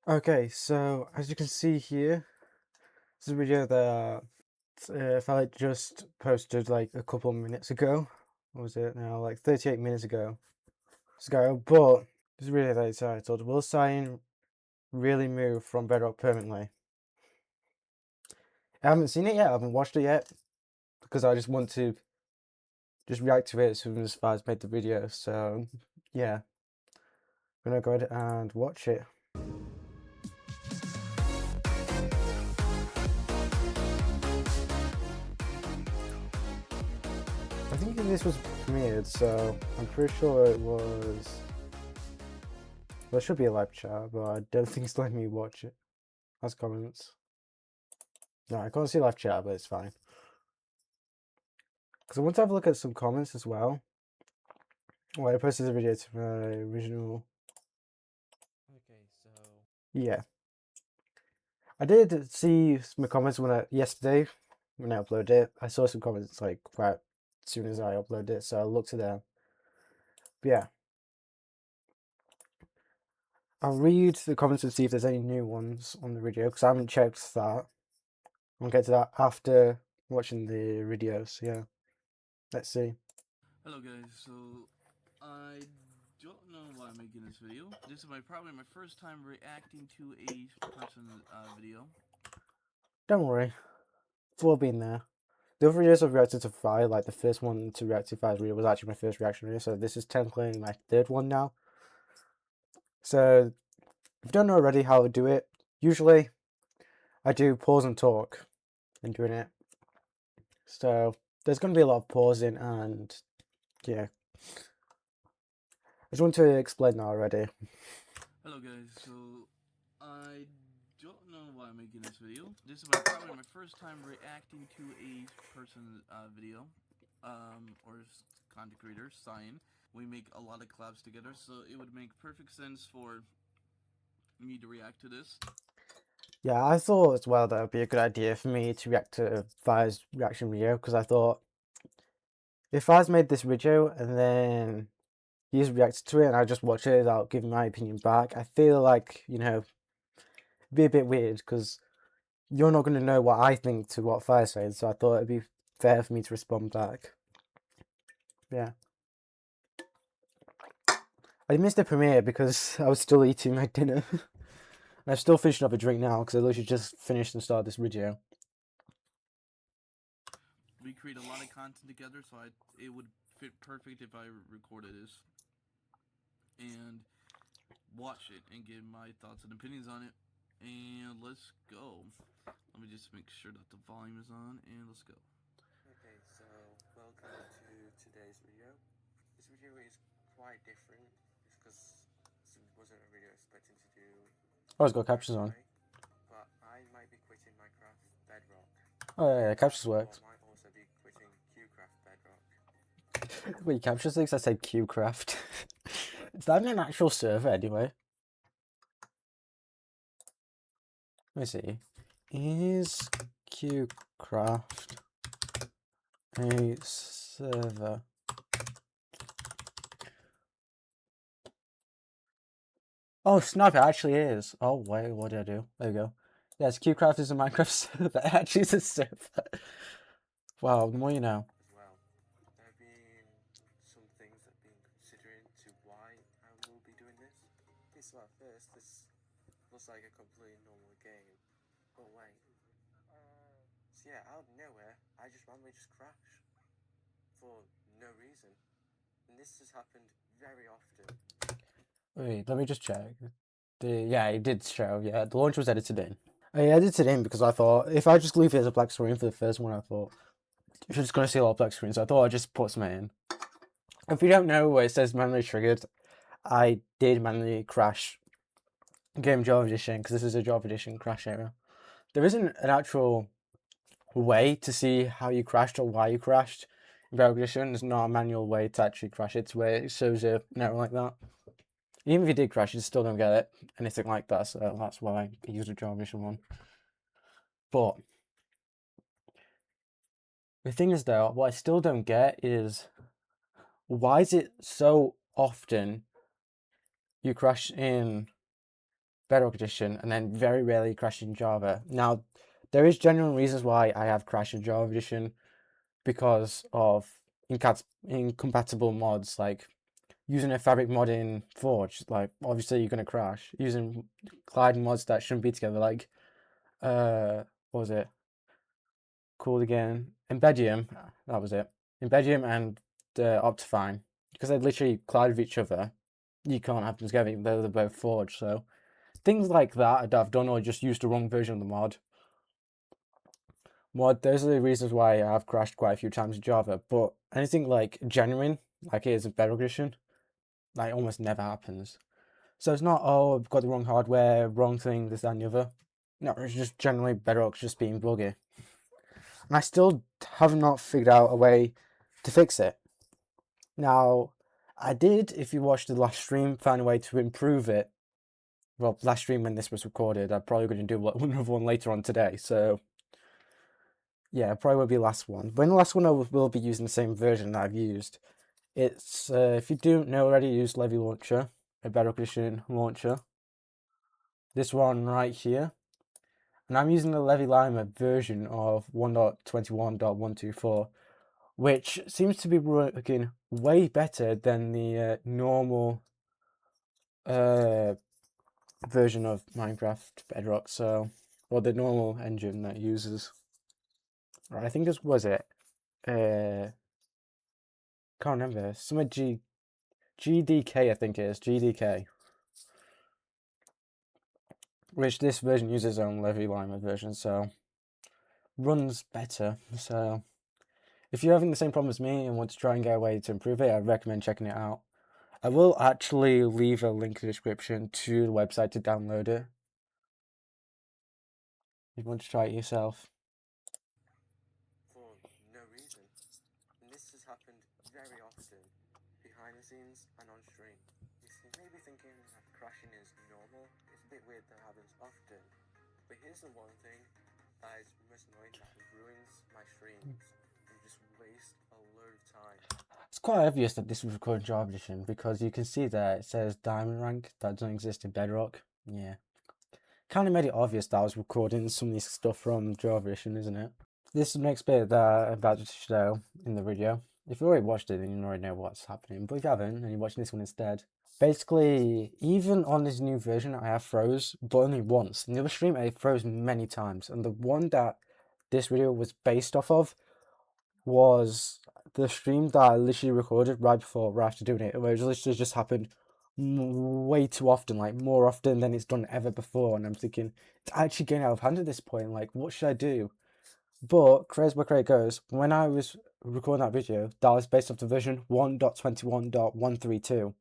Okay, so as you can see here, this is a video that I just posted like a couple of minutes ago. What was it now? Like 38 minutes ago. But this is a video that is titled, "Will Cyan Really Move from Bedrock Permanently?" I haven't seen it yet, I haven't watched it yet, because I just want to just react to it as soon as Faz made the video. So yeah, I'm gonna go ahead and watch it. I think this was premiered, so I'm pretty sure it was. Well, it should be a live chat, but I don't think it's letting me watch it. That's comments. No, I can't see live chat, but it's fine. Because I want to have a look at some comments as well. Well, I posted a video to my original. Okay, so yeah, I did see some comments yesterday when I uploaded it. I saw some comments like quite as soon as I uploaded it, so I looked at them. But yeah, I'll read the comments and see if there's any new ones on the video because I haven't checked that. I'll get to that after watching the video. So yeah, let's see. Hello guys, so I don't know why I'm making this video. This is probably my first time reacting to a person's video. Don't worry, it's all been there. The other videos I've reacted to Fire, like the first one to react to Fire's video was actually my first reaction video, so this is technically my third one now. So, if you don't know already how to do it, usually I do pause and talk in doing it. So, there's going to be a lot of pausing and, yeah. I just want to explain that already. Hello guys, so I don't know why I'm making this video. This is probably my first time reacting to a person's video, or content creator, Cyan. We make a lot of collabs together, so it would make perfect sense for me to react to this. Yeah, I thought as well that it would be a good idea for me to react to Fire's reaction video, because I thought if Fire's made this video and then he's reacted to it and I just watch it without giving my opinion back, I feel like, it'd be a bit weird because you're not going to know what I think to what Fire says, so I thought it'd be fair for me to respond back. Yeah. I missed the premiere because I was still eating my dinner. And I'm still finishing up a drink now because I literally just finished and started this video. We create a lot of content together, so it would fit perfect if I recorded this and watch it and give my thoughts and opinions on it. And let's go. Let me just make sure that the volume is on, and let's go. Okay, so welcome to today's video. This video is quite different because this wasn't a video expecting to do. Oh, it's got captions on. But I might be quitting Minecraft Bedrock. Oh yeah, captions works. I might also be quitting cubercraft Bedrock. Wait, captions thinks I said cubercraft. Is that an actual server anyway? Let me see. Is cubercraft a server? Oh snap, it actually is. Oh wait, what did I do? There we go. Yes, cubercraft is a Minecraft server. It actually is a server. Wow, the more you know. As well. There have been some things that I've been considering to why I will be doing this. Okay, so at first this looks like a completely normal game. But wait. So yeah, out of nowhere, I just randomly just crash. For no reason. And this has happened very often. Wait, let me just check. Yeah, it did show. Yeah, the launch was edited in. I edited in because I thought if I just leave it as a black screen for the first one, I thought you're just gonna see a lot of black screens. So I thought I'd just put some in. If you don't know where it says manually triggered, I did manually crash Game Java Edition because this is a Java Edition crash area. There isn't an actual way to see how you crashed or why you crashed in Java Edition. There's not a manual way to actually crash it to where it shows an error like that. Even if you did crash, you still don't get it, anything like that, so that's why I used a Java Edition one. But the thing is though, what I still don't get is why is it so often you crash in Bedrock Edition, and then very rarely crash in Java. Now, there is genuine reasons why I have crashed in Java Edition because of incompatible mods, like using a fabric mod in Forge. Like, obviously, you're gonna crash using Clyde mods that shouldn't be together. Like, what was it called again? Embedium. That was it. Embedium and Optifine, because they literally collide with each other. You can't have them together, even though they're both Forge. So things like that I've done, or just used the wrong version of the mod. Those are the reasons why I've crashed quite a few times in Java. But anything like genuine, like it is in Bedrock Edition, like almost never happens. So it's not, oh, I've got the wrong hardware, wrong thing, this, that, and the other. No, it's just generally Bedrock's just being buggy. And I still have not figured out a way to fix it. Now, I did, if you watched the last stream, find a way to improve it. Well, last stream when this was recorded, I'm probably going to do another one later on today. So, yeah, it probably will be the last one. But in the last one, I will be using the same version that I've used. It's, if you don't know already, use Levy Launcher, a Bedrock Edition launcher. This one right here. And I'm using the Levy Lima version of 1.21.124, which seems to be working way better than the normal version of Minecraft Bedrock. So, or the normal engine that uses. Right, I think this was it. Can't remember. Some GDK, I think it is GDK, which this version uses its own Levy Lima version, so runs better. So if you're having the same problem as me and want to try and get a way to improve it, I recommend checking it out. I will actually leave a link in the description to the website to download it if you want to try it yourself. For no reason. And this has happened very often, behind the scenes and on stream. You may be thinking that crashing is normal. It's a bit weird that happens often. But here's the one thing that is most annoying, that ruins my streams and just waste a load of time. It's quite obvious that this was recorded in Java Edition because you can see there it says diamond rank that doesn't exist in Bedrock. Yeah. Kind of made it obvious that I was recording some of this stuff from Java Edition, isn't it? This is the next bit that I'm about to show in the video. If you already watched it, then you already know what's happening. But if you haven't, and you're watching this one instead, basically, even on this new version, I have froze, but only once. In the other stream, I froze many times. And the one that this video was based off of was the stream that I literally recorded right after doing it, where it literally just happened way too often, like more often than it's done ever before. And I'm thinking, it's actually getting out of hand at this point. Like, what should I do? But crazy where credit goes, when I was recording that video, that was based off the version 1.21.132.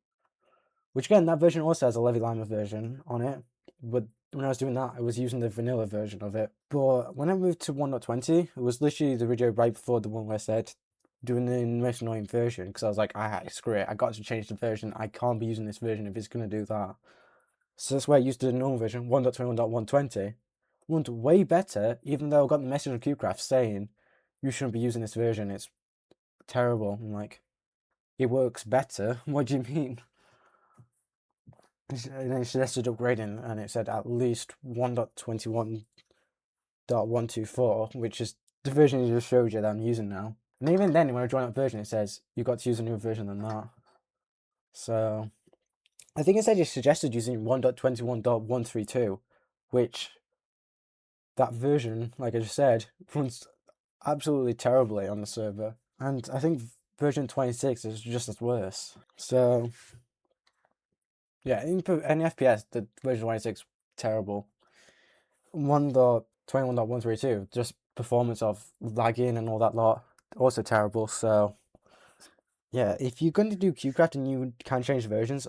Which again, that version also has a Levy Lima version on it. But when I was doing that, I was using the vanilla version of it. But when I moved to 1.20, it was literally the video right before the one where I said doing the most annoying version. Because I was like, screw it, I got to change the version. I can't be using this version if it's going to do that. So that's why I used the normal version, 1.21.120. Runs way better, even though I got the message on cubercraft saying you shouldn't be using this version, it's terrible. I'm like, it works better. What do you mean? And then it suggested upgrading, and it said at least 1.21.124, which is the version it just showed you that I'm using now. And even then, when I join that version, it says you got to use a new version than that. So I think it said it suggested using 1.21.132, which that version, like I just said, runs absolutely terribly on the server. And I think version 26 is just as worse. So, yeah, in FPS, the version 26 terrible. 1.21.132, just performance of lagging and all that lot, also terrible. So, yeah, if you're going to do cubercraft and you can change versions,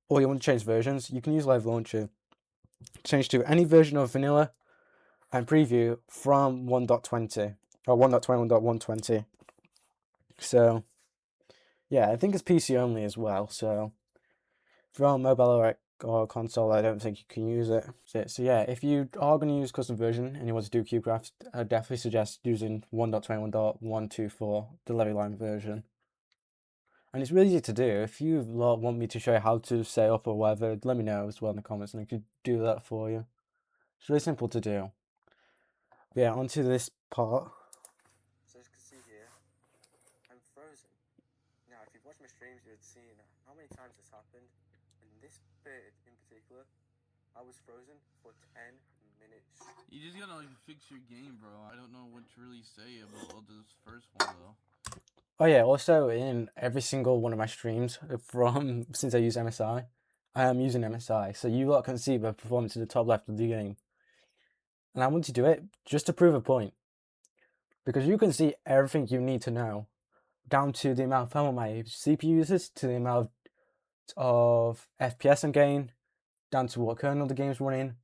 or you want to change versions, you can use Live Launcher. Change to any version of vanilla and preview from 1.20 or 1.21.120. So, yeah, I think it's PC only as well. So, if you're on mobile or console, I don't think you can use it. So yeah, if you are going to use custom version and you want to do cubercraft, I definitely suggest using 1.21.124, the Levy Line version. And it's really easy to do. If you want me to show you how to set up or whatever, let me know as well in the comments and I could do that for you. It's really simple to do. But yeah, onto this part. So as you can see here, I'm frozen. Now, if you've watched my streams, you would see how many times this happened. In this bit in particular, I was frozen for 10 minutes. You just gotta like fix your game, bro. I don't know what to really say about this first one though. Oh yeah, also in every single one of my streams from since I use MSI, I am using MSI. So you lot can see the performance in the top left of the game. And I want to do it just to prove a point. Because you can see everything you need to know, down to the amount of thermal my CPU uses, to the amount of FPS I'm getting, down to what kernel the game's running,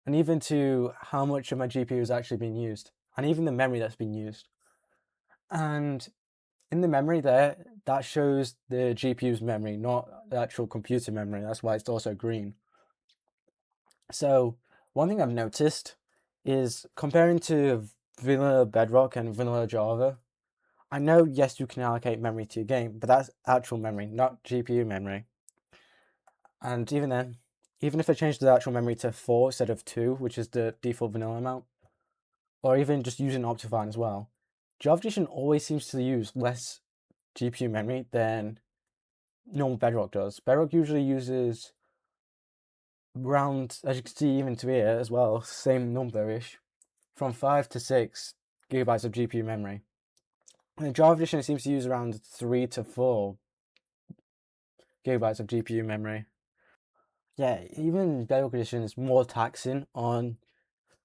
and even to how much of my GPU is actually being used, and even the memory that's been used. And in the memory there, that shows the GPU's memory, not the actual computer memory. That's why it's also green. So one thing I've noticed is comparing to vanilla Bedrock and vanilla Java, I know, yes, you can allocate memory to your game, but that's actual memory, not GPU memory. And even then, even if I change the actual memory to 4 instead of 2, which is the default vanilla amount, or even just using Optifine as well, Java Edition always seems to use less GPU memory than normal Bedrock does. Bedrock usually uses around, as you can see even to here as well, same number-ish, from 5 to 6 gigabytes of GPU memory. And Java Edition seems to use around 3 to 4 gigabytes of GPU memory. Yeah, even Bedrock Edition is more taxing on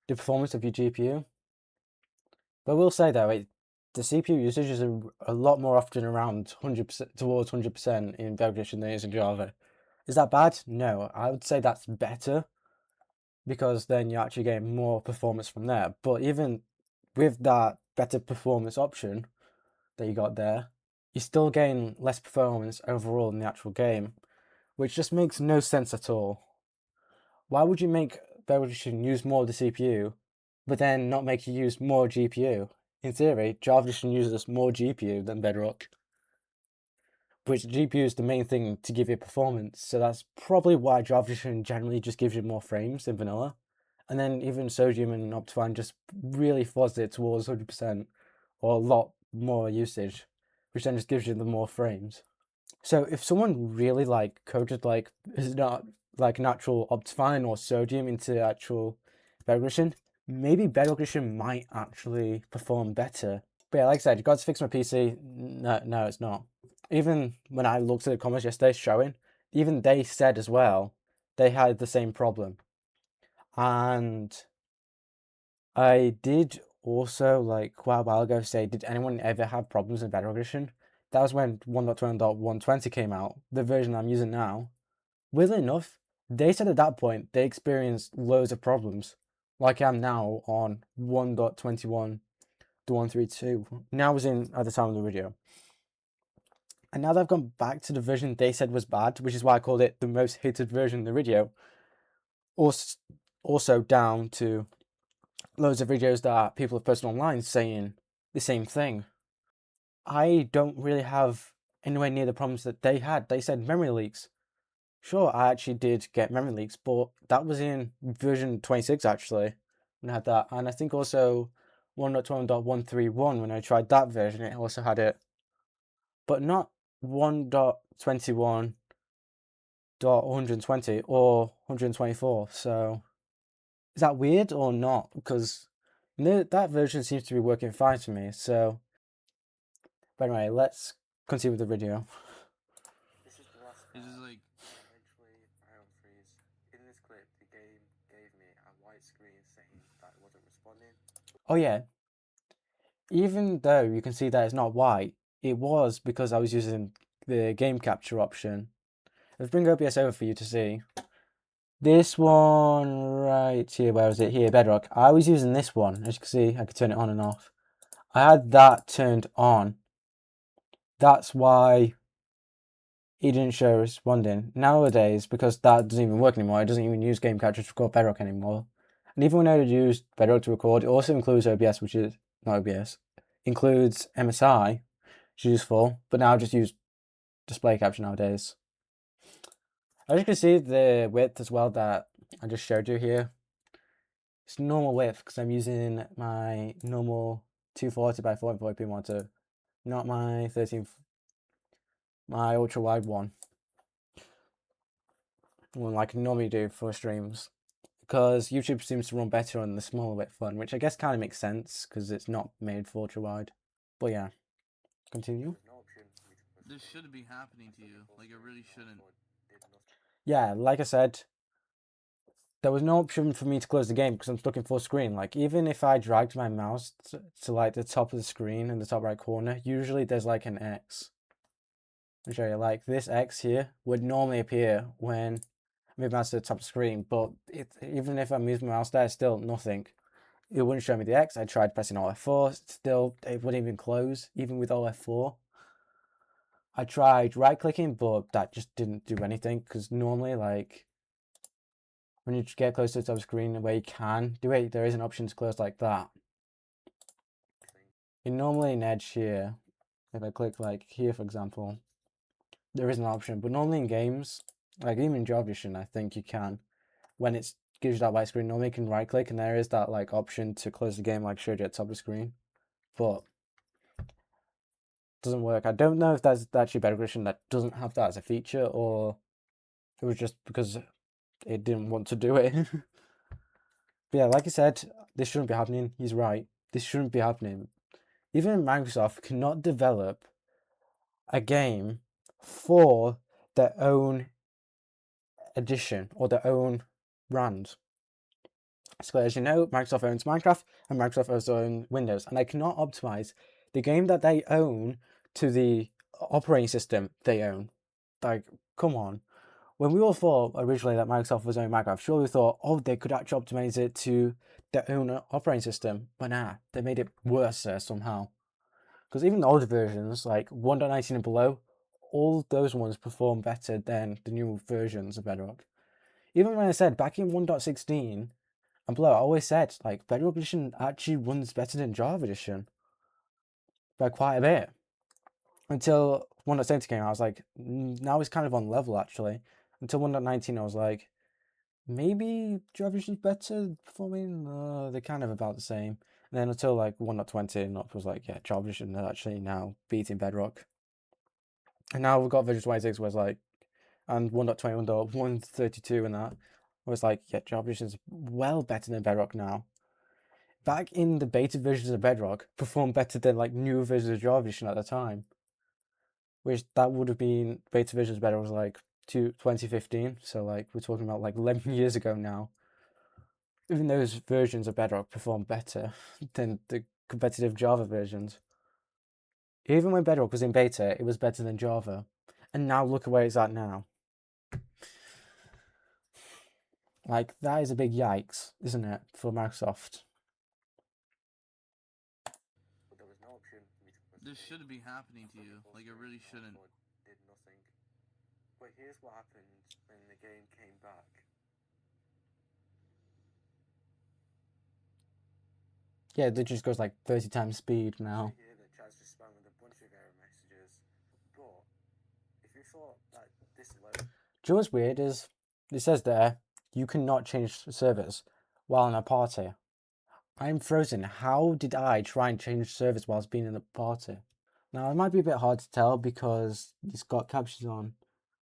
the performance of your GPU. But I will say though, the CPU usage is a lot more often around 100% towards 100% in Bedrock Edition than it is in Java. Is that bad? No, I would say that's better because then you actually get more performance from there. But even with that better performance option that you got there, you still gain less performance overall in the actual game, which just makes no sense at all. Why would you make Bedrock Edition use more of the CPU, but then not make you use more GPU? In theory, Java Edition uses more GPU than Bedrock, which GPU is the main thing to give you performance, so that's probably why Java Edition generally just gives you more frames than vanilla. And then even Sodium and Optifine just really fuzz it towards 100% or a lot more usage, which then just gives you the more frames. So if someone really coded is not like natural Optifine or Sodium into actual Bedrock Edition, maybe Bedrock Edition might actually perform better. But yeah, like I said, you got to fix my PC. No, it's not. Even when I looked at the comments yesterday showing, even they said as well, they had the same problem. And I did also, quite a while ago, say, did anyone ever have problems in Bedrock Edition? That was when 1.20.120 came out, the version I'm using now. Weirdly enough, they said at that point they experienced loads of problems, like I'm now on 1.21.132. Now I was in at the time of the video. And now that I've gone back to the version they said was bad, which is why I called it the most hated version in the video, also down to loads of videos that people have posted online saying the same thing. I don't really have anywhere near the problems that they had. They said memory leaks. Sure, I actually did get memory leaks, but that was in version 26 actually, when I had that. And I think also 1.12.131, when I tried that version, it also had it. But not 1.21.120 or 124. So is that weird or not? Because that version seems to be working fine for me. So, but anyway, let's continue with the video. This is the last It's just part. Eventually, I unfreeze. In this clip, the game gave me a white screen saying that it wasn't responding. Oh yeah, even though you can see that it's not white, it was because I was using the game capture option. Let's bring OBS over for you to see. This one right here, where is it? Here, Bedrock. I was using this one. As you can see, I could turn it on and off. I had that turned on. That's why it didn't show responding. Nowadays, because that doesn't even work anymore, it doesn't even use game capture to record Bedrock anymore. And even when I use Bedrock to record, it also includes OBS, which is not OBS. Includes MSI, which is useful, but now I just use display capture nowadays. As you can see, the width as well that I just showed you here, it's normal width because I'm using my normal 240 by 440p monitor, not my my ultra wide one like I normally do for streams, because YouTube seems to run better on the smaller width one, which I guess kind of makes sense because it's not made for ultra wide. But yeah, continue. This shouldn't be happening to you. Like, it really shouldn't. Yeah, like I said, there was no option for me to close the game because I'm stuck in full screen. Like, even if I dragged my mouse to like the top of the screen in the top right corner, usually there's like an X. I'll show you, like this X here would normally appear when I move mouse to the top of the screen, but even if I move my mouse there, still nothing. It wouldn't show me the X. I tried pressing Alt F4, still it wouldn't even close, even with Alt F4. I tried right clicking, but that just didn't do anything, because normally, like, when you get close to the top of the screen where you can do it, there is an option to close like that. And normally in Edge here, if I click like here for example, there is an option, but normally in games, like even in Job Edition, I think you can, when it gives you that white screen, normally you can right click and there is that like option to close the game like showed you at the top of the screen, but it doesn't work. I don't know if that's actually Bedrock Edition that doesn't have that as a feature, or it was just because it didn't want to do it. But yeah, like I said, this shouldn't be happening. He's right. This shouldn't be happening. Even Microsoft cannot develop a game for their own edition or their own brand. So as you know, Microsoft owns Minecraft and Microsoft also owns Windows, and they cannot optimize the game that they own to the operating system they own. Like, come on. When we all thought originally that Microsoft was owning Minecraft, sure we thought, oh, they could actually optimize it to their own operating system. But nah, they made it worse somehow. Because even the older versions, like 1.19 and below, all those ones perform better than the new versions of Bedrock. Even when I said back in 1.16 and below, I always said like Bedrock Edition actually runs better than Java Edition by quite a bit. Until 1.17 came out, I was like, now it's kind of on level actually. Until 1.19, I was like, maybe Java Edition's better performing. They're kind of about the same. And then until like 1.20 and up was like, yeah, Java Edition is actually now beating Bedrock. And now we've got Visual 26 where it's like, and 1.21, 1.32 and that, where it's like, yeah, Java Edition is well better than Bedrock now. Back in the beta versions of Bedrock, performed better than like new versions of Java Edition at the time. Which that would have been, beta versions of Bedrock was like 2015, so like we're talking about like 11 years ago now. Even those versions of Bedrock perform better than the competitive Java versions. Even when Bedrock was in beta, it was better than Java. And now look at where it's at now. Like, that is a big yikes, isn't it, for Microsoft? This shouldn't be happening to you. Like, it really shouldn't. Did nothing. But here's what happened when the game came back. Yeah, it just goes like 30 times speed now. Here that tries to spam with a bunch of error messages. But if you thought that this load. Do you know what's weird is, it says there, you cannot change servers while in a party. I'm frozen. How did I try and change servers whilst being in the party? Now, it might be a bit hard to tell because it's got captions on.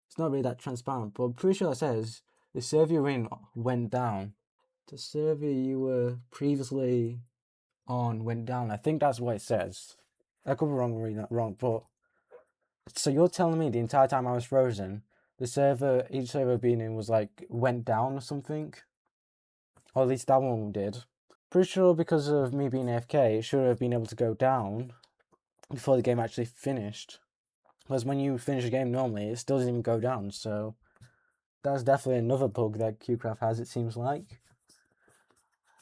It's not really that transparent, but I'm pretty sure it says the server you're in went down. The server you were previously on went down. I think that's what it says. I could be wrong reading that wrong, but so you're telling me the entire time I was frozen, the server, each server being in was like went down or something? Or at least that one did. Pretty sure because of me being AFK, it should have been able to go down before the game actually finished. Because when you finish a game normally, it still doesn't even go down, so that's definitely another bug that cubercraft has, it seems like.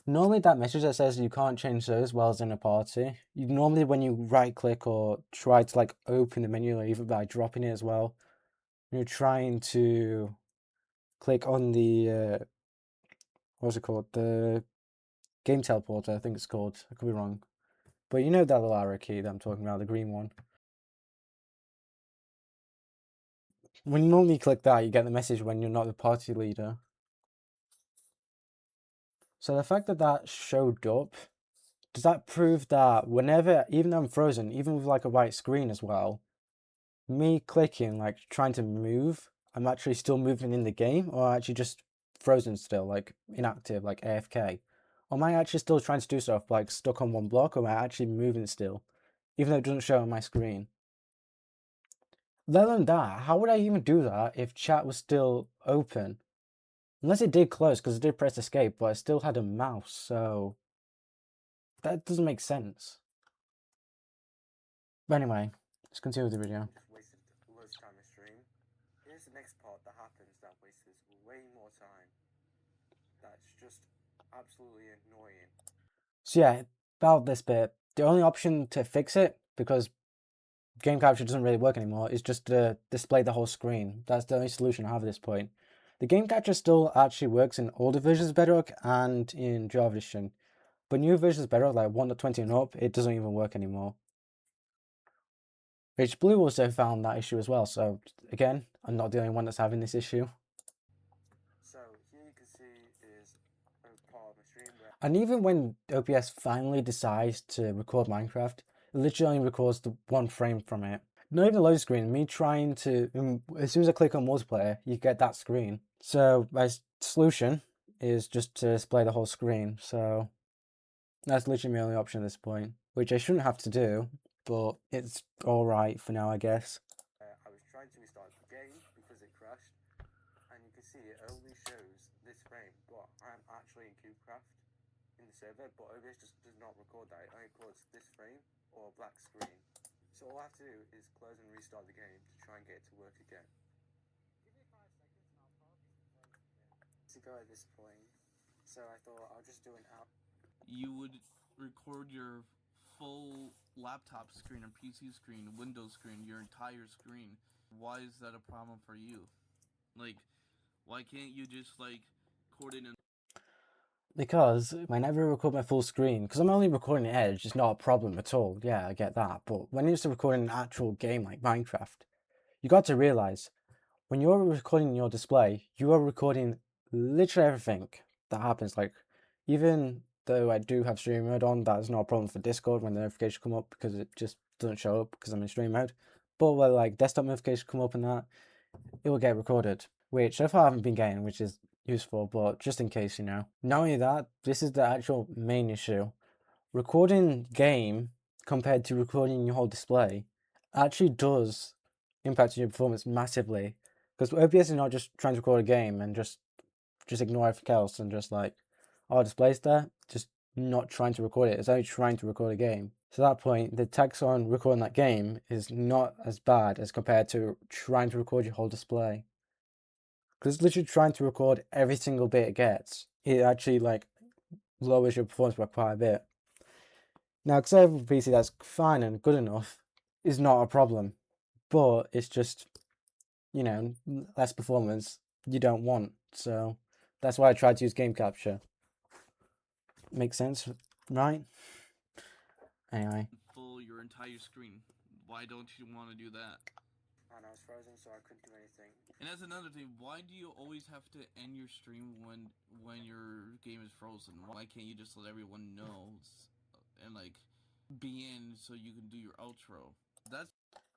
Normally that message that says you can't change those while it's in a party, normally when you right click or try to like open the menu, or even by dropping it as well, you're trying to click on the, what's it called, the game teleporter, I think it's called, I could be wrong. But you know that little arrow key that I'm talking about, the green one. When you normally click that, you get the message when you're not the party leader. So the fact that that showed up, does that prove that whenever, even though I'm frozen, even with like a white screen as well, me clicking, like trying to move, I'm actually still moving in the game, or actually just frozen still, like inactive, like AFK? Or am I actually still trying to do stuff, like stuck on one block, or am I actually moving still, even though it doesn't show on my screen? Let alone that, how would I even do that if chat was still open? Unless it did close, because I did press escape, but I still had a mouse, so that doesn't make sense. But anyway, let's continue with the video. Just wasted loads of time in stream. Here's the next part that happens that wastes way more time. That's just absolutely annoying. So yeah, about this bit, the only option to fix it, because game capture doesn't really work anymore, is just to display the whole screen. That's the only solution I have at this point. The game capture still actually works in older versions of Bedrock and in Java Edition, but new versions of Bedrock, like 1.20 and up, it doesn't even work anymore. Which Blue also found that issue as well, so again, I'm not the only one that's having this issue. So here you can see is a part of my stream where And even when OBS finally decides to record Minecraft, it literally only records the one frame from it. Not even the load screen, me trying to, as soon as I click on multiplayer, you get that screen. So my solution is just to display the whole screen, so that's literally my only option at this point, which I shouldn't have to do, but it's alright for now, I guess. I was trying to restart the game because it crashed, and you can see it only shows this frame, but I'm actually in cubercraft in the server, but OBS just does not record that. It only records this frame or a black screen. So all I have to do is close and restart the game to try and get it to work again. Give me 5 seconds and I'll probably play again. To go at this point, so I thought I'll just do an out. You would record your full laptop screen or PC screen, Windows screen, your entire screen. Why is that a problem for you? Like, why can't you just like record it in? Because whenever I record my full screen, because I'm only recording Edge, it's not a problem at all. Yeah, I get that. But when it's recording an actual game like Minecraft, you got to realize when you're recording your display, you are recording literally everything that happens. Like, even though I do have stream mode on, that's not a problem for Discord when the notifications come up because it just doesn't show up because I'm in stream mode. But when like desktop notifications come up and that, it will get recorded, which so far I haven't been getting, which is useful, but just in case, you know. Not only that, this is the actual main issue. Recording game compared to recording your whole display actually does impact your performance massively. Because OBS is not just trying to record a game and just ignore everything else and just like, oh, display's there, just not trying to record it. It's only trying to record a game. So at that point, the text on recording that game is not as bad as compared to trying to record your whole display. Because it's literally trying to record every single bit it gets. It actually like lowers your performance by quite a bit. Now, because I have a PC that's fine and good enough, is not a problem. But it's just, you know, less performance you don't want. So that's why I tried to use game capture. Makes sense, right? Anyway. Full your entire screen. Why don't you want to do that? And I was frozen, so I couldn't do anything. And that's another thing. Why do you always have to end your stream when your game is frozen? Why can't you just let everyone know and like be in so you can do your outro? That's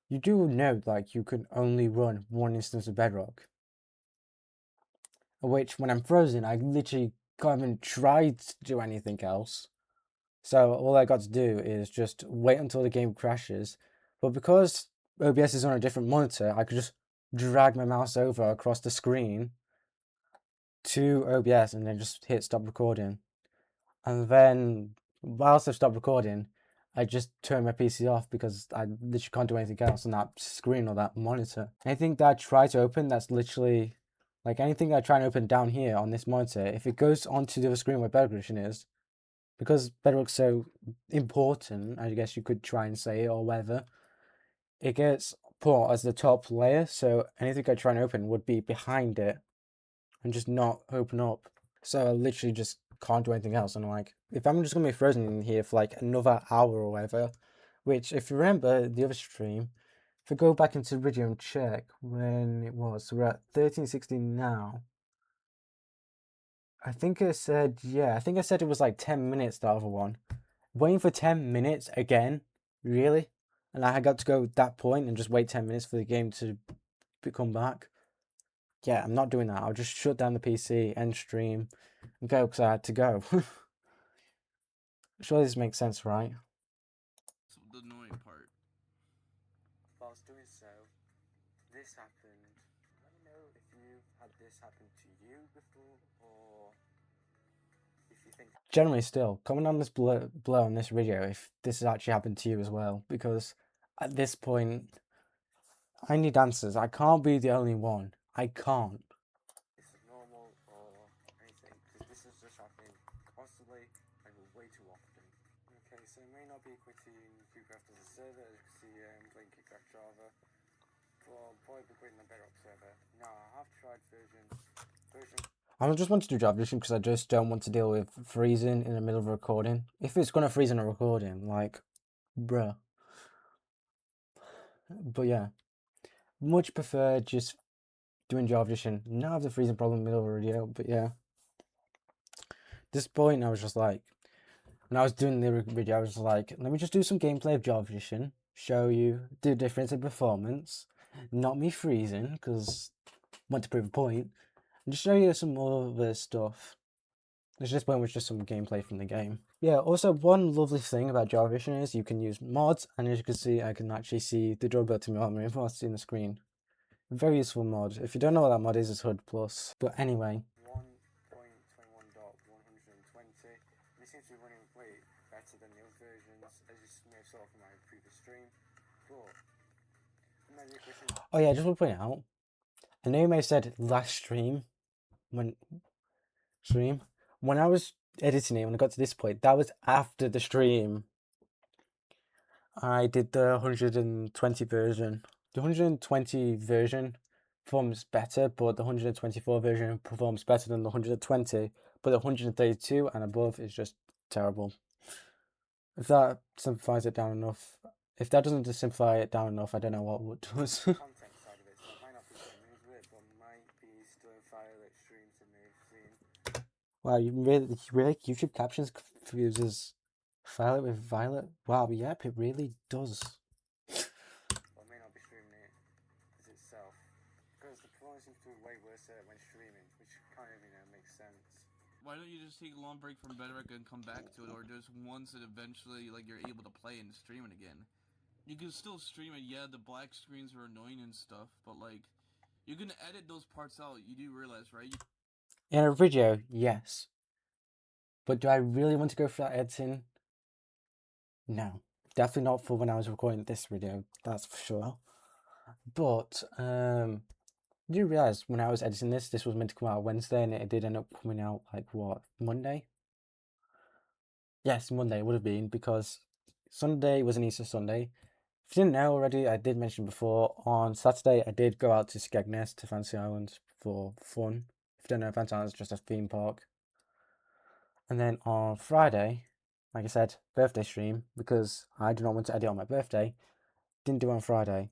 You do know like you can only run one instance of Bedrock. Which when I'm frozen, I literally can't even try to do anything else. So all I got to do is just wait until the game crashes. But because OBS is on a different monitor, I could just drag my mouse over across the screen to OBS and then just hit stop recording. And then whilst I've stopped recording, I just turn my PC off because I literally can't do anything else on that screen or that monitor. Anything that I try to open that's literally like anything that I try and open down here on this monitor, if it goes onto the other screen where Bedrock Edition is, because Bedrock's so important, I guess you could try and say, or whatever, it gets put as the top layer, so anything I try and open would be behind it and just not open up. So I literally just can't do anything else. And like, if I'm just gonna be frozen in here for like another hour or whatever, which if you remember the other stream, If I go back into the video and check when it was, so we're at 1316 now. I think I said, yeah, I think I said it was like 10 minutes, the other one. Waiting for 10 minutes again? Really? And I got to go at that point and just wait 10 minutes for the game to come back? Yeah, I'm not doing that. I'll just shut down the PC, end stream, and go because I had to go. Surely this makes sense, right? So the annoying part. Whilst doing so, this happened. Let me know if you've had this happen to you before, or if you think. Generally, still, comment on this below on this video if this has actually happened to you as well, because at this point, I need answers. I can't be the only one. I can't. This is normal or anything, because this is just happening constantly and way too often. Okay, so it may not be quitting cubercraft as a server, as you can see I'm playing cubercraft Java, but I'll probably be quitting the Bedrock server. Now, I have tried version. I just want to do Java Edition because I just don't want to deal with freezing in the middle of a recording. If it's going to freeze in a recording, like, bruh. But yeah, much prefer just doing Java Edition, not have the freezing problem in the middle of a video, but yeah. At this point, I was just like, when I was doing the video, I was like, let me just do some gameplay of Java Edition, show you the difference in performance, not me freezing, because I want to prove a point, and just show you some more of the stuff. This point was just some gameplay from the game. Yeah, also one lovely thing about Java Edition is you can use mods, and as you can see, I can actually see the durability mod reinforced in the screen. Very useful mod. If you don't know what that mod is, it's HUD Plus. But anyway. 1.21.120. This seems to be running way better than the other versions, as you may have saw from my previous stream. But oh yeah, just want to point out. I know you may have said last stream when I was editing it, when I got to this point, that was after the stream. I did the 120 version. The 120 version performs better, but the 124 version performs better than the 120. But the 132 and above is just terrible. If that simplifies it down enough, if that doesn't simplify it down enough, I don't know what does. content side of it, so it might not be streaming into it, but might be still Violet streams that may have seen. Wow, you really YouTube captions confuses Violet with Violet? Wow, yep, it really does. Or may not be streaming it as itself. Because the performance seems to be way worse when streaming, which kind of, makes sense. Why don't you just take a long break from Bedrock and come back to it, or just once it eventually, like, you're able to play and stream it again? You can still stream it, yeah, the black screens are annoying and stuff, but, like, you can edit those parts out, you do realize, right? In a video, yes. But do I really want to go for that editing? No. Definitely not for when I was recording this video, that's for sure. But, I didn't realise when I was editing this was meant to come out Wednesday, and it did end up coming out, like, what, Monday? Yes, Monday it would have been, because Sunday was an Easter Sunday. If you didn't know already, I did mention before, on Saturday I did go out to Skegness, to Fantasy Island, for fun. If you don't know, Fantasy Island is just a theme park. And then on Friday, like I said, birthday stream, because I do not want to edit on my birthday, didn't do it on Friday.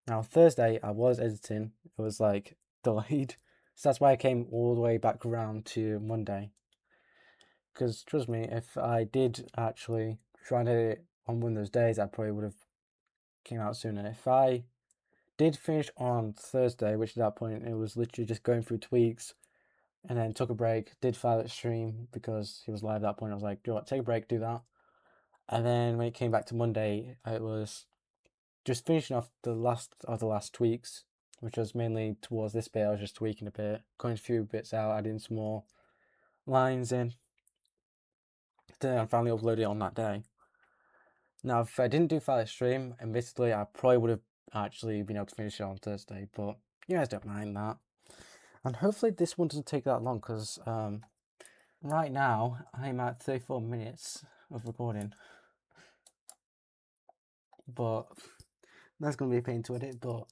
Now Thursday I was editing, it was like delayed, so that's why I came all the way back around to Monday. Because trust me, if I did actually try and edit it on one of those days, I probably would have came out sooner. If I did finish on Thursday, which at that point it was literally just going through tweaks, and then took a break, did Violet stream because he was live at that point. I was like, do you know what, take a break, do that. And then when it came back to Monday, it was just finishing off the last of the last tweaks, which was mainly towards this bit. I was just tweaking a bit, cutting a few bits out, adding some more lines in. Then I finally uploaded it on that day. Now, if I didn't do Violet stream, admittedly, I probably would have actually been able to finish it on Thursday, but you guys don't mind that. And hopefully this one doesn't take that long, because right now I'm at 34 minutes of recording. But that's going to be a pain to edit, but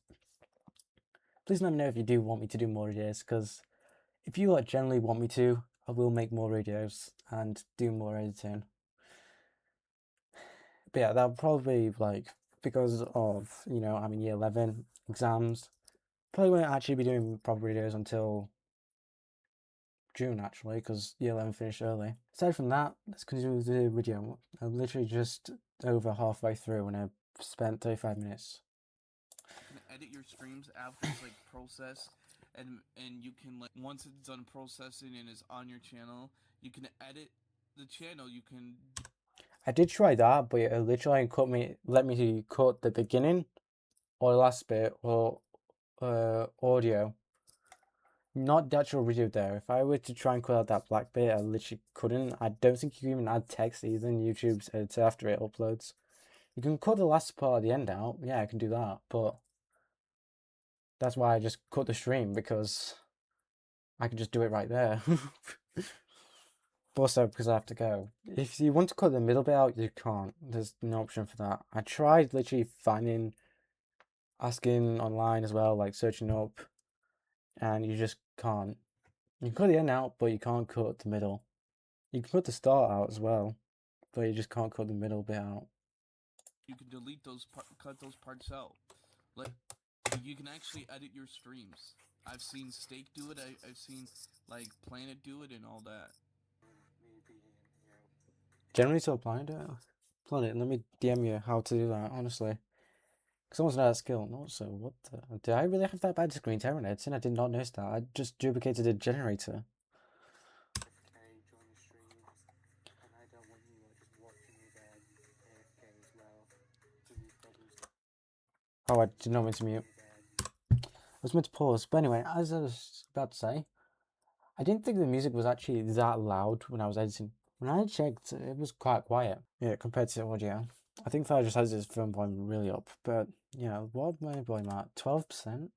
please let me know if you do want me to do more videos, because if you generally want me to, I will make more videos and do more editing. But yeah, that'll probably be like because of, I'm in year 11 exams. Probably won't actually be doing proper videos until June, actually, because year 11 finished early. Aside from that, let's continue with the video. I'm literally just over halfway through and I've spent 35 minutes. You can edit your streams after it's like processed, and you can, like, once it's done processing and it's on your channel, you can edit the channel. You can. I did try that, but it literally let me cut the beginning or the last bit or audio, not the actual video there. If I were to try and cut out that black bit, I literally couldn't. I don't think you can even add text either in YouTube's editor after it uploads. You can cut the last part of the end out. Yeah, I can do that, but that's why I just cut the stream, because I can just do it right there. But also because I have to go. If you want to cut the middle bit out, you can't. There's no option for that. I tried literally asking online as well, like searching up, and you just can't. You can cut the end out, but you can't cut the middle. You can cut the start out as well, but you just can't cut the middle bit out. You can delete cut those parts out. Like, you can actually edit your streams. I've seen Steak do it. I've seen, like, Planet do it and all that. Generally, so Planet, let me DM you how to do that, honestly. Because someone's not that skill. No, so what the... Did I really have that bad screen tear on editing? I did not notice that. I just duplicated a generator. Oh, I did not mean to mute. I was meant to pause. But anyway, as I was about to say, I didn't think the music was actually that loud when I was editing. When I checked, it was quite quiet. Yeah, compared to the audio. I think that just has its film volume really up. But, what am I volume at? 12%?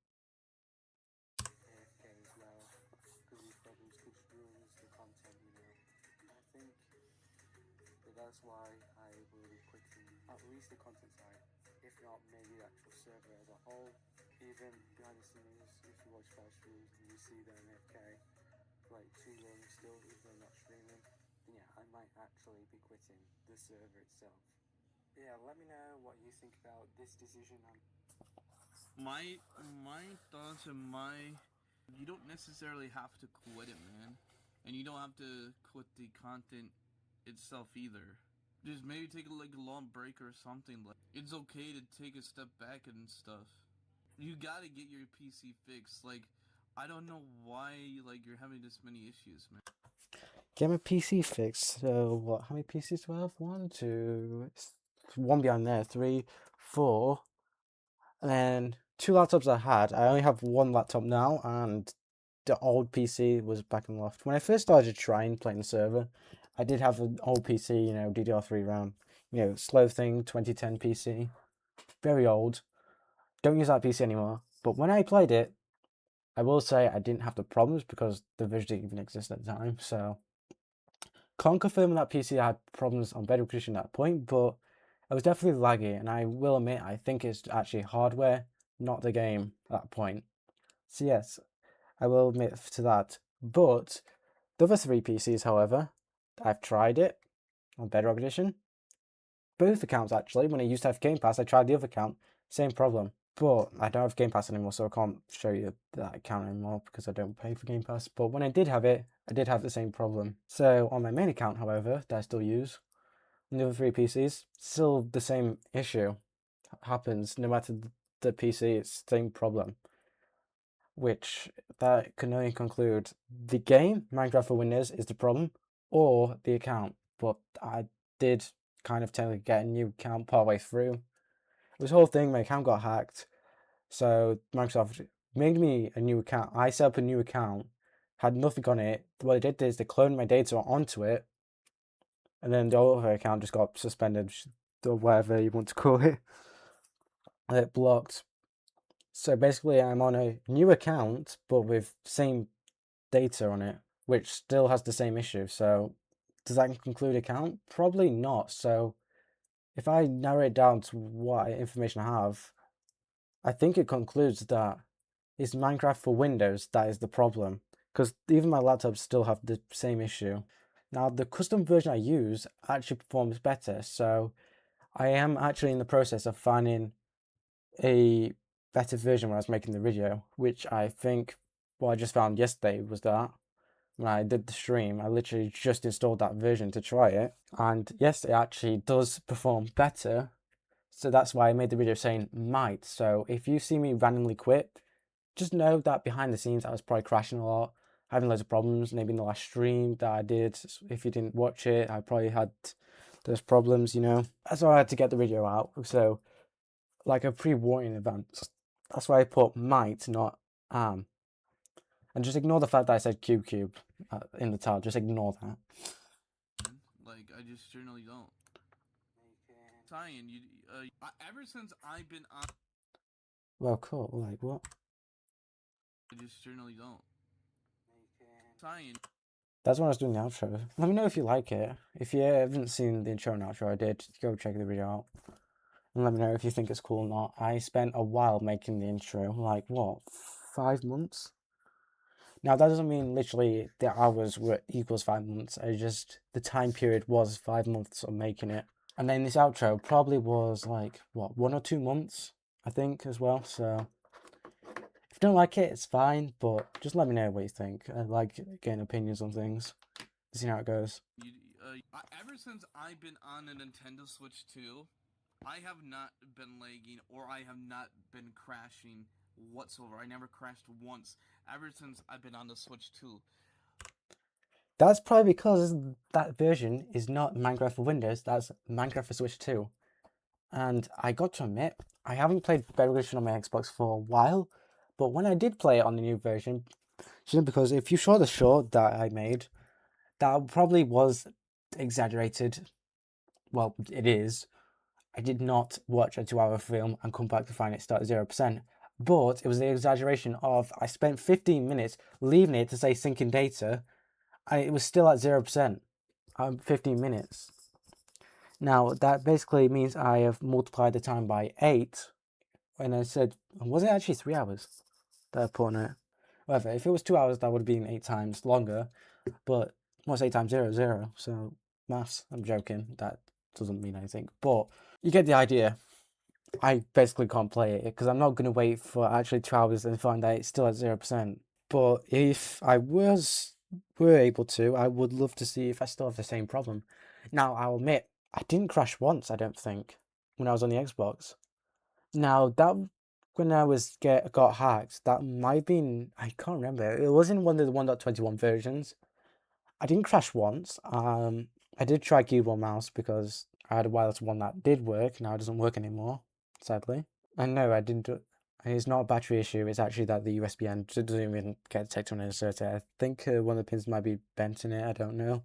That's why I will be quitting at least the content side, if not maybe the actual server as a whole. Even behind the scenes, if you watch live streams and you see them AFK for like too long still, if they're not streaming, then yeah, I might actually be quitting the server itself. Yeah, let me know what you think about this decision. My thoughts and you don't necessarily have to quit it, man, and you don't have to quit the content itself either. Just maybe take a long break or something. Like, it's okay to take a step back and stuff. You gotta get your PC fixed. Like, I don't know why you're having this many issues, man. Get my PC fixed. So what? How many PCs do I have? 1, 2, one behind there. 3, 4, and then 2 laptops I had. I only have 1 laptop now, and the old PC was back in the loft. When I first started trying playing the server, I did have an old PC, DDR3 RAM, slow thing, 2010 PC, very old. Don't use that PC anymore. But when I played it, I will say I didn't have the problems because the version didn't even exist at the time. So can't confirm that PC had problems on better condition at that point, but it was definitely laggy, and I will admit I think it's actually hardware, not the game at that point. So yes, I will admit to that. But the other 3 PCs, however, I've tried it on Bedrock Edition. Both accounts actually. When I used to have Game Pass, I tried the other account, same problem. But I don't have Game Pass anymore, so I can't show you that account anymore because I don't pay for Game Pass. But when I did have it, I did have the same problem. So on my main account, however, that I still use, on the other 3 PCs, still the same issue happens. No matter the PC, it's the same problem. Which that can only conclude the game, Minecraft for Windows, is the problem, or the account. But I did kind of technically get a new account partway through. This whole thing, my account got hacked, so Microsoft made me a new account. I set up a new account, had nothing on it. What they did is they cloned my data onto it, and then the other account just got suspended, or whatever you want to call it. It blocked. So basically, I'm on a new account, but with same data on it, which still has the same issue. So does that conclude account? Probably not. So if I narrow it down to what information I have, I think it concludes that it's Minecraft for Windows that is the problem, because even my laptops still have the same issue. Now the custom version I use actually performs better, so I am actually in the process of finding a better version when I was making the video, which I think what I just found yesterday was that when I did the stream, I literally just installed that version to try it, and yes, it actually does perform better. So that's why I made the video saying might. So if you see me randomly quit, just know that behind the scenes I was probably crashing a lot, having loads of problems. Maybe in the last stream that I did, if you didn't watch it, I probably had those problems, you know. That's why I had to get the video out. So like a pre-warning in advance. That's why I put might, not am. And just ignore the fact that I said cube in the title. Just ignore that. Like, I just generally don't. Cyan, ever since I've been on... Well, cool. Like, what? I just generally don't. Cyan. That's when I was doing the outro. Let me know if you like it. If you haven't seen the intro and outro I did, go check the video out. And let me know if you think it's cool or not. I spent a while making the intro. Like, what? 5 months? Now, that doesn't mean literally the hours were equals 5 months. I just, the time period was 5 months of making it. And then this outro probably was like, what, 1 or 2 months, I think, as well. So if you don't like it, it's fine, but just let me know what you think. I like getting opinions on things. See how it goes. Ever since I've been on a Nintendo Switch 2, I have not been lagging or I have not been crashing whatsoever. I never crashed once ever since I've been on the Switch 2. That's probably because that version is not Minecraft for Windows, that's Minecraft for Switch 2. And I got to admit, I haven't played Better Edition on my Xbox for a while, but when I did play it on the new version, because if you saw the short that I made, that probably was exaggerated. Well, it is. I did not watch a 2-hour film and come back to find it start at 0%. But it was the exaggeration of I spent 15 minutes leaving it to say syncing data, and it was still at 0%. 15 minutes. Now, that basically means I have multiplied the time by 8. And I said, was it actually 3 hours that I put on it? Whatever, if it was 2 hours, that would have been 8 times longer. But what's 8 times 0? 0. So, maths, I'm joking. That doesn't mean anything. But you get the idea. I basically can't play it because I'm not going to wait for actually 2 hours and find that it's still at 0%. But if I were able to, I would love to see if I still have the same problem. Now, I'll admit, I didn't crash once, I don't think, when I was on the Xbox. Now, that when I got hacked, that might have been, I can't remember. It was in one of the 1.21 versions. I didn't crash once. I did try keyboard mouse because I had a wireless one that did work. Now it doesn't work anymore, sadly. And no, I didn't do. It's not a battery issue. It's actually that the USB end doesn't even get detected when I insert it. I think one of the pins might be bent in it. I don't know.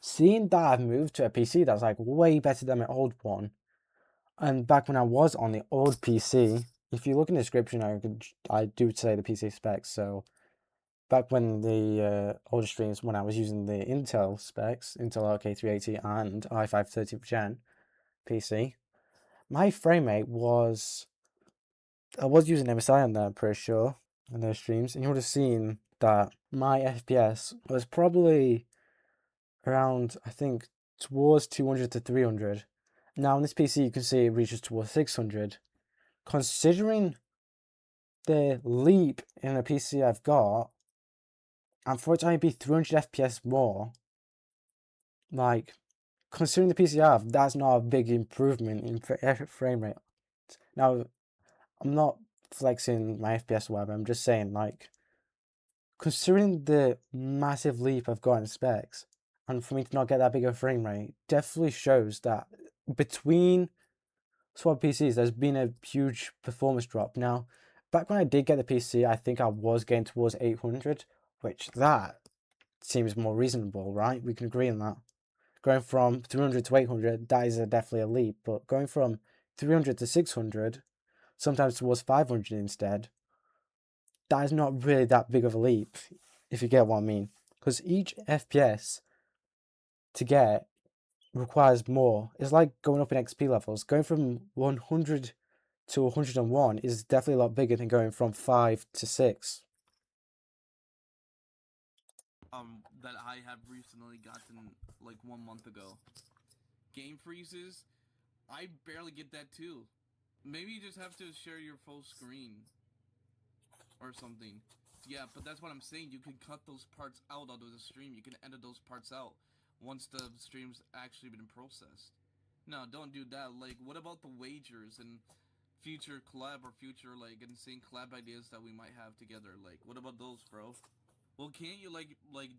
Seeing that I've moved to a PC that's like way better than my old one, and back when I was on the old PC, if you look in the description, I do say the PC specs. So back when the older streams, when I was using the Intel specs, Intel RK380 and i5 13th gen PC, my frame rate was, I was using MSI on there, I'm pretty sure, in those streams, and you would have seen that my FPS was probably around, I think, towards 200 to 300. Now on this PC you can see it reaches towards 600. Considering the leap in the PC I've got, and for it to only be 300 FPS more, like, considering the PC I have, that's not a big improvement in frame rate. Now, I'm not flexing my FPS or whatever, I'm just saying, like, considering the massive leap I've got in specs, and for me to not get that big of a frame rate, definitely shows that between swap PCs, there's been a huge performance drop. Now, back when I did get the PC, I think I was getting towards 800, which that seems more reasonable, right? We can agree on that. Going from 300 to 800, that is definitely a leap, but going from 300 to 600, sometimes towards 500 instead, that is not really that big of a leap, if you get what I mean. Because each FPS to get requires more. It's like going up in XP levels. Going from 100 to 101 is definitely a lot bigger than going from 5 to 6. That I have recently gotten like 1 month ago. game freezes, I barely get that too. Maybe you just have to share your full screen or something. Yeah, but that's what I'm saying. You can cut those parts out of the stream. You can edit those parts out once the stream's actually been processed. No, don't do that. Like, what about the wagers and future collab or future, like, insane collab ideas that we might have together? Like, what about those, bro? Well, can't you, like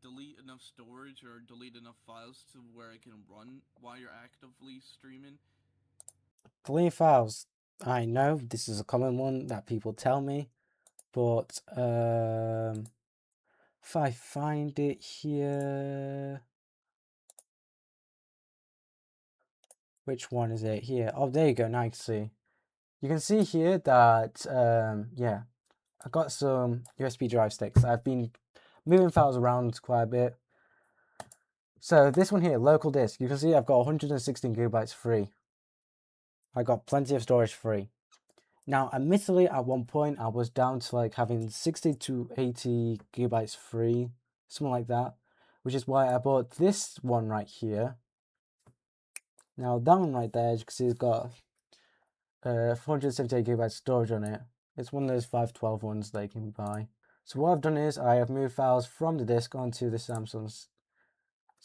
delete enough storage or delete enough files to where it can run while you're actively streaming? Delete files. I know this is a common one that people tell me, but if I find it here, which one is it here? Oh, there you go. Now you can see. You can see here that yeah, I got some USB drive sticks. I've been moving files around quite a bit. So this one here, local disk. You can see I've got 116 gigabytes free. I got plenty of storage free. Now, admittedly, at one point I was down to like having 60 to 80 gigabytes free, something like that, which is why I bought this one right here. Now, that one right there, as you can see, it's got 478 gigabytes storage on it. It's one of those 512 ones they can buy. So what I've done is I have moved files from the disk onto the Samsung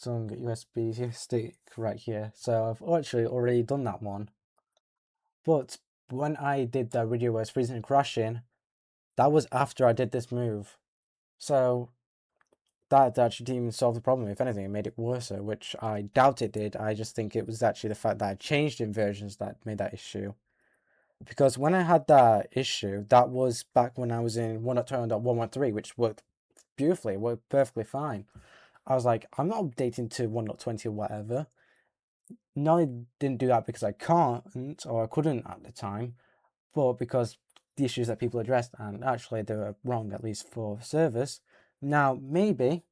USB stick right here. So I've actually already done that one. But when I did that video where it's freezing and crashing, that was after I did this move. So that actually didn't even solve the problem. If anything, it made it worse, which I doubt it did. I just think it was actually the fact that I changed in versions that made that issue. Because when I had that issue, that was back when I was in 1.20.113, which worked beautifully, worked perfectly fine. I was like, I'm not updating to 1.20 or whatever. No, I didn't do that because I can't or I couldn't at the time, but because the issues that people addressed, and actually they were wrong, at least for servers. Now, maybe,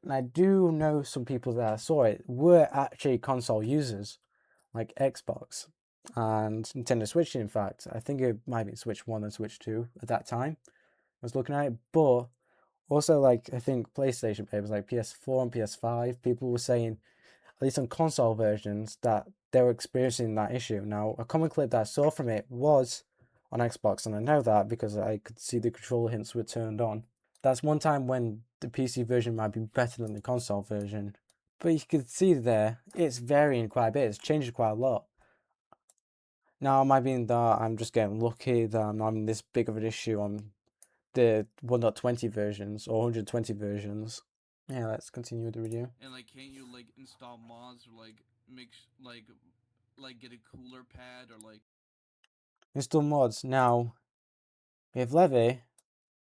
and I do know some people that saw it, were actually console users, like Xbox and Nintendo Switch, in fact. I think it might be Switch 1 and Switch 2 at that time. I was looking at it, but also, like, I think PlayStation players, like PS4 and PS5, people were saying, at least on console versions, that they were experiencing that issue. Now, a common clip that I saw from it was on Xbox, and I know that because I could see the controller hints were turned on. That's one time when the PC version might be better than the console version. But you can see there, it's varying quite a bit, it's changed quite a lot. Now, it might be that I'm just getting lucky that I'm not having this big of an issue on the 1.20 versions or 120 versions. Yeah, let's continue with the video. And like, can't you like install mods or like make like get a cooler pad or like Install mods. Now, with Levy,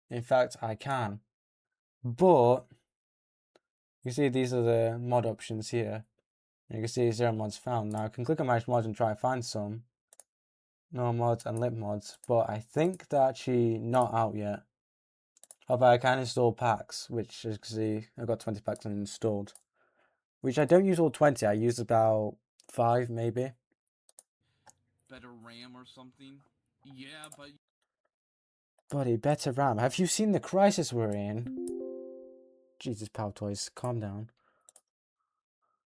in fact, I can. But, you see these are the mod options here. You can see 0 mods found. Now, I can click on manage mods and try and find some. No mods and lip mods. But I think they're actually not out yet. Although I can install packs, which as you can see, I've got 20 packs uninstalled. Which I don't use all 20, I use about 5 maybe. better RAM or something? Yeah, but Buddy, better RAM. Have you seen the crisis we're in? Jesus, Power Toys, calm down.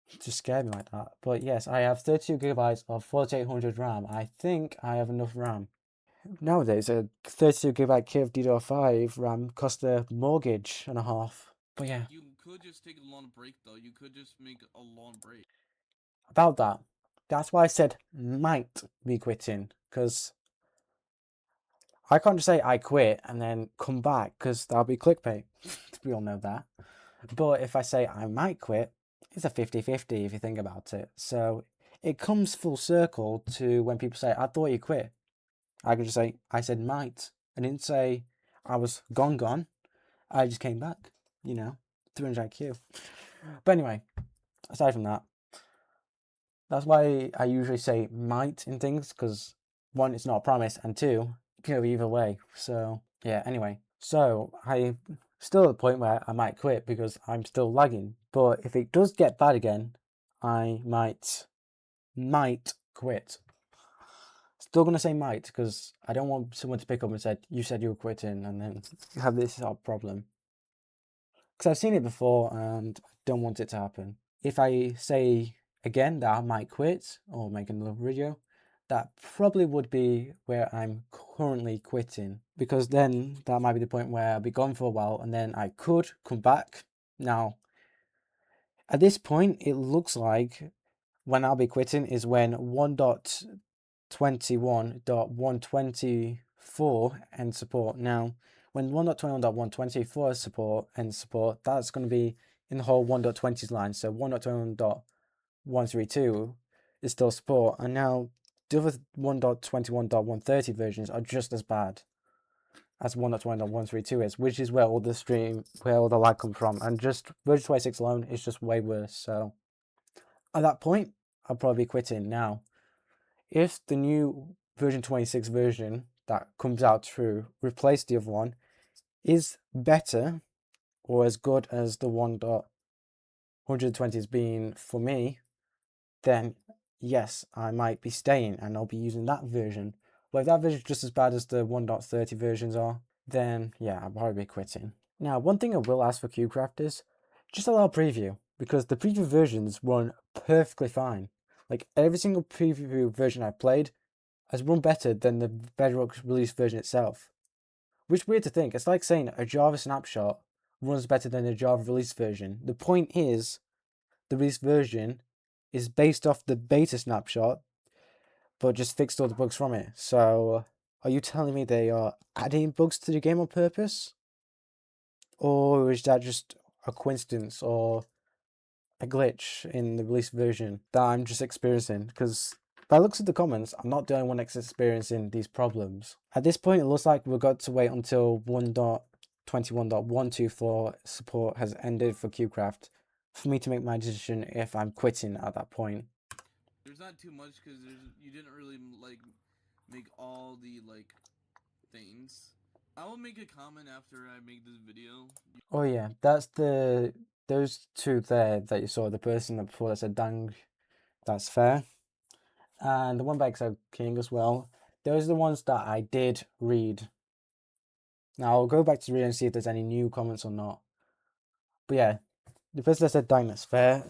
It just scared me like that. But yes, I have 32 gigabytes of 4800 RAM. I think I have enough RAM. Nowadays, a 32 gigabyte kit of DDR5 RAM costs a mortgage and a half. But yeah, you could just take a long break though. You could just make a long break. about that. That's why I said might be quitting. Because I can't just say I quit and then come back. Because that'll be clickbait. We all know that. But if I say I might quit, it's a 50-50 if you think about it. So it comes full circle to when people say, I thought you quit. I could just say, I said might. I didn't say I was gone. I just came back, 300 IQ. But anyway, aside from that, that's why I usually say might in things, because one, it's not a promise, and two, it can go either way. So yeah, anyway. So I still at the point where I might quit because I'm still lagging. But if it does get bad again, I might quit. Still gonna say might because I don't want someone to pick up and say, you said you were quitting, and then have this sort of problem. Because I've seen it before and I don't want it to happen. If I say again that I might quit or make another video, that probably would be where I'm currently quitting, because then that might be the point where I'll be gone for a while and then I could come back. Now, at this point, it looks like when I'll be quitting is when 1.21.124 ends support. Now, when 1.21.124 support ends support, that's going to be in the whole 1.20s line. So 1.21.132 is still support, and now the other 1.21.130 versions are just as bad as 1.20.132 is, which is where all the lag comes from, and just version 26 alone is just way worse. So at that point, I'll probably be quitting. Now, if the new version 26 version that comes out to replace the other one is better or as good as the 1.120 has been for me, then yes, I might be staying and I'll be using that version. But if that version is just as bad as the 1.30 versions are, then yeah, I'll probably be quitting. Now, one thing I will ask for cubecraft is just allow preview, because the preview versions run perfectly fine. Like every single preview version I played has run better than the Bedrock release version itself. Which is weird to think. It's like saying a Java snapshot runs better than a Java release version. The point is, the release version is based off the beta snapshot, but just fixed all the bugs from it. So, are you telling me they are adding bugs to the game on purpose? Or is that just a coincidence or a glitch in the release version that I'm just experiencing? Because by the looks of the comments, I'm not the only one that's experiencing these problems. At this point, it looks like we've got to wait until 1.21.124 support has ended for cubecraft for me to make my decision if I'm quitting at that point. There's not too much because you didn't really like make all the like things. I will make a comment after I make this video. Oh yeah, those two there that you saw, the person before that said dang, that's fair. And the one by Exo King as well. Those are the ones that I did read. Now I'll go back to read and see if there's any new comments or not. But yeah, the person that said dang, that's fair.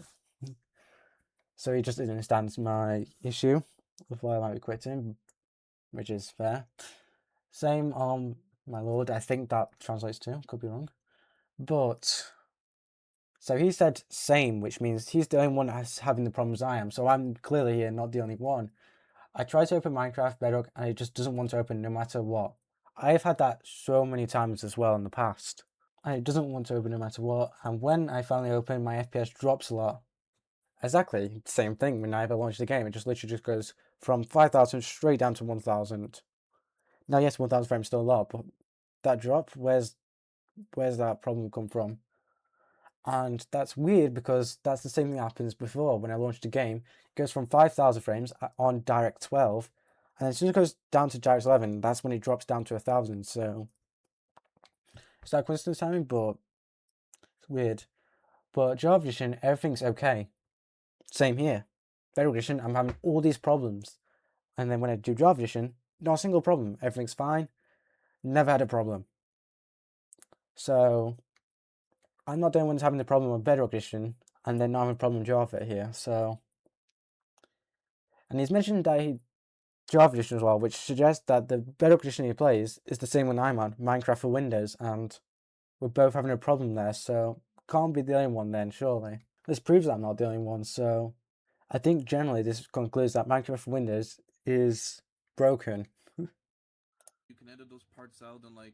So he just understands my issue with why I might be quitting, which is fair. Same on my lord, I think that translates to, could be wrong. But so he said same, which means he's the only one that's having the problems I am. So I'm clearly here, not the only one. I try to open Minecraft Bedrock and it just doesn't want to open no matter what. I've had that so many times as well in the past. And it doesn't want to open no matter what. And when I finally open, my FPS drops a lot. Exactly, same thing when I ever launch the game. It just literally just goes from 5,000 straight down to 1,000. Now, yes, 1,000 frames still a lot, but that drop, where's that problem come from? And that's weird because that's the same thing that happens before when I launched a game. It goes from 5,000 frames on Direct 12, and as soon as it goes down to Direct 11, that's when it drops down to 1,000. So it's that coincidence timing, but it's weird. But Java Edition, everything's okay. Same here. Bedrock Edition, I'm having all these problems. And then when I do Java Edition, not a single problem. Everything's fine. Never had a problem. So I'm not the only one having the problem with Bedrock Edition, and then now I'm having a problem with Java here. So, and he's mentioned that Java Edition as well, which suggests that the Bedrock Edition he plays is the same one I'm on, Minecraft for Windows, and we're both having a problem there. So can't be the only one then, surely. This proves that I'm not the only one. So I think generally this concludes that Minecraft for Windows is broken. You can edit those parts out and like,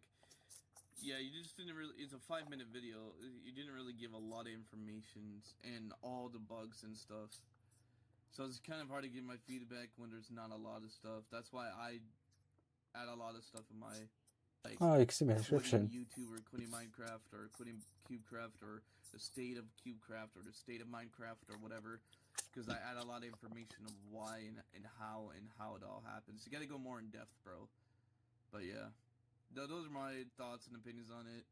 yeah, you just didn't really. It's a 5-minute video. You didn't really give a lot of information and all the bugs and stuff. So it's kind of hard to give my feedback when there's not a lot of stuff. That's why I add a lot of stuff in my like. Oh, you can see my Quitting description. YouTube or quitting Minecraft or quitting CubeCraft or the state of CubeCraft or the state of Minecraft or whatever, because I add a lot of information of why and how it all happens. You gotta go more in depth, bro. But yeah, those are my thoughts and opinions on it.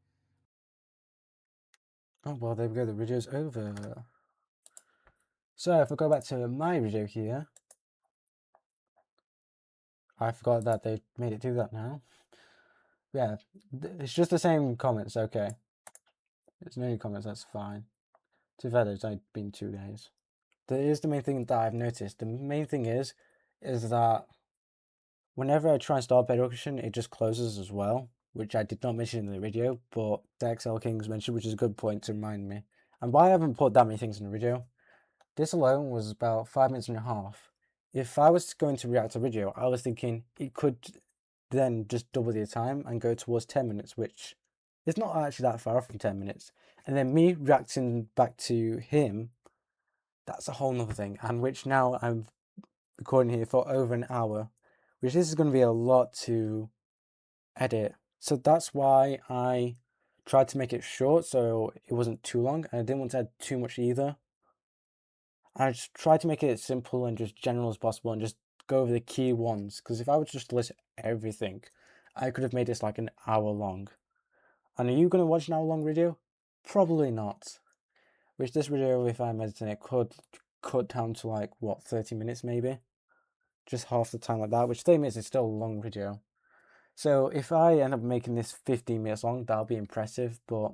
Oh, well, there we go. The video's over. So if I go back to my video here, I forgot that they made it do that now. Yeah, it's just the same comments, okay. It's no new comments, that's fine. To be fair, it's only been 2 days. That is the main thing that I've noticed. The main thing is that whenever I try and start Bed Auction, it just closes as well, which I did not mention in the video, but the XL Kings mentioned, which is a good point to remind me. And why I haven't put that many things in the video, this alone was about 5 minutes and a half. If I was going to react to a video, I was thinking it could then just double the time and go towards 10 minutes, which is not actually that far off from 10 minutes. And then me reacting back to him, that's a whole nother thing, and which now I'm recording here for over an hour, which this is going to be a lot to edit. So that's why I tried to make it short so it wasn't too long, and I didn't want to add too much either. I just tried to make it as simple and just general as possible and just go over the key ones, because if I was just to list everything, I could have made this like an hour long. And are you going to watch an hour long video? Probably not. Which this video, if I'm editing it, could cut down to like, what, 30 minutes maybe? Just half the time like that, which 30 minutes is still a long video. So if I end up making this 15 minutes long, that'll be impressive, but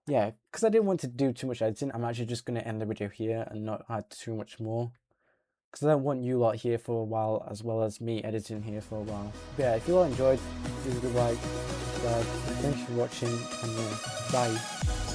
yeah, because I didn't want to do too much editing, I'm actually just going to end the video here and not add too much more, because I don't want you lot here for a while as well as me editing here for a while. But yeah, if you all enjoyed, please do like, subscribe, and thanks for watching, and yeah, bye.